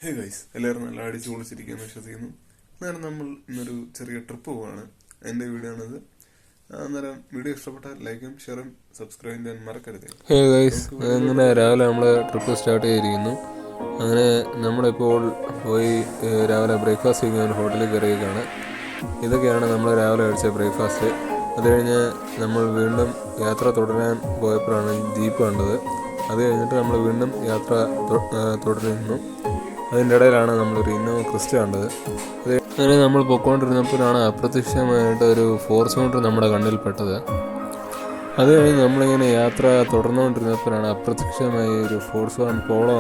Hey guys, എല്ലാവരും നല്ല അടിച്ചു പൊളിച്ചിരിക്കുമെന്ന് വിശ്വസിക്കുന്നു. അന്നേരം നമ്മൾ ഇന്നൊരു ചെറിയ ട്രിപ്പ് പോവാണ്. എൻ്റെ വീഡിയോ ആണിത്. അന്നേരം വീഡിയോ ഇഷ്ടപ്പെട്ടാൽ ലൈക്കും ഷെയറും സബ്സ്ക്രൈബ് ചെയ്യാൻ മറക്കരുത്. ഹേ ഗൈസ്, അങ്ങനെ രാവിലെ നമ്മൾ ട്രിപ്പ് സ്റ്റാർട്ട് ചെയ്തിരിക്കുന്നു. അങ്ങനെ നമ്മളിപ്പോൾ പോയി രാവിലെ ബ്രേക്ക്ഫാസ്റ്റ് കഴിക്കാൻ ഹോട്ടലിൽ കയറിയേക്കാണ്. ഇതൊക്കെയാണ് നമ്മൾ രാവിലെ കഴിച്ച ബ്രേക്ക്ഫാസ്റ്റ്. അത് കഴിഞ്ഞ് നമ്മൾ വീണ്ടും യാത്ര തുടരാൻ പോയപ്പോഴാണ് ജീപ്പ് കണ്ടത്. അത് കഴിഞ്ഞിട്ട് നമ്മൾ വീണ്ടും യാത്ര തുടരുന്നു. അതിൻ്റെ ഇടയിലാണ് നമ്മളൊരു ഇന്നോവ ക്രിസ്റ്റ കണ്ടത്. അങ്ങനെ നമ്മൾ പൊയ്ക്കൊണ്ടിരുന്നപ്പോഴാണ് അപ്രത്യക്ഷമായിട്ട് ഒരു ഫോർസ് മൗണ്ടർ നമ്മുടെ കണ്ണിൽപ്പെട്ടത്. അത് കഴിഞ്ഞ് നമ്മളിങ്ങനെ യാത്ര തുടർന്നുകൊണ്ടിരുന്നപ്പോഴാണ് അപ്രത്യക്ഷമായി ഒരു ഫോർസ് പോളോ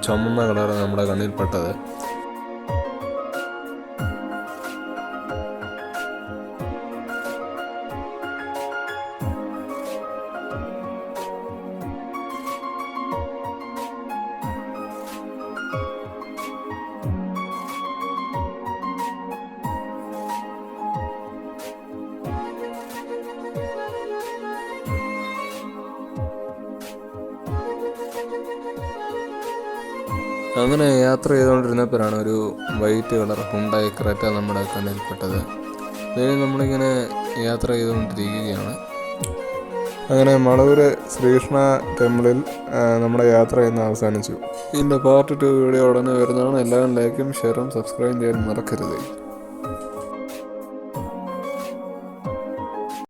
ചുമന്ന കളർ നമ്മുടെ കണ്ണിൽപ്പെട്ടത്. അങ്ങനെ യാത്ര ചെയ്തുകൊണ്ടിരുന്നപ്പോഴാണ് ഒരു വൈറ്റ് കളർ ഹുണ്ടായി ക്രെറ്റ നമ്മുടെ കണ്ണിൽപ്പെട്ടത്. അതായത് നമ്മളിങ്ങനെ യാത്ര ചെയ്തുകൊണ്ടിരിക്കുകയാണ്. അങ്ങനെ മളവൂര് ശ്രീകൃഷ്ണ ടെമ്പിളിൽ നമ്മുടെ യാത്ര ഇന്ന് അവസാനിച്ചു. ഇതിൻ്റെ പാർട്ട് 2 വീഡിയോ ഉടനെ വരുന്നതാണ്. എല്ലാവരും ലൈക്കും ഷെയറും സബ്സ്ക്രൈബ് ചെയ്യാൻ മറക്കരുത്.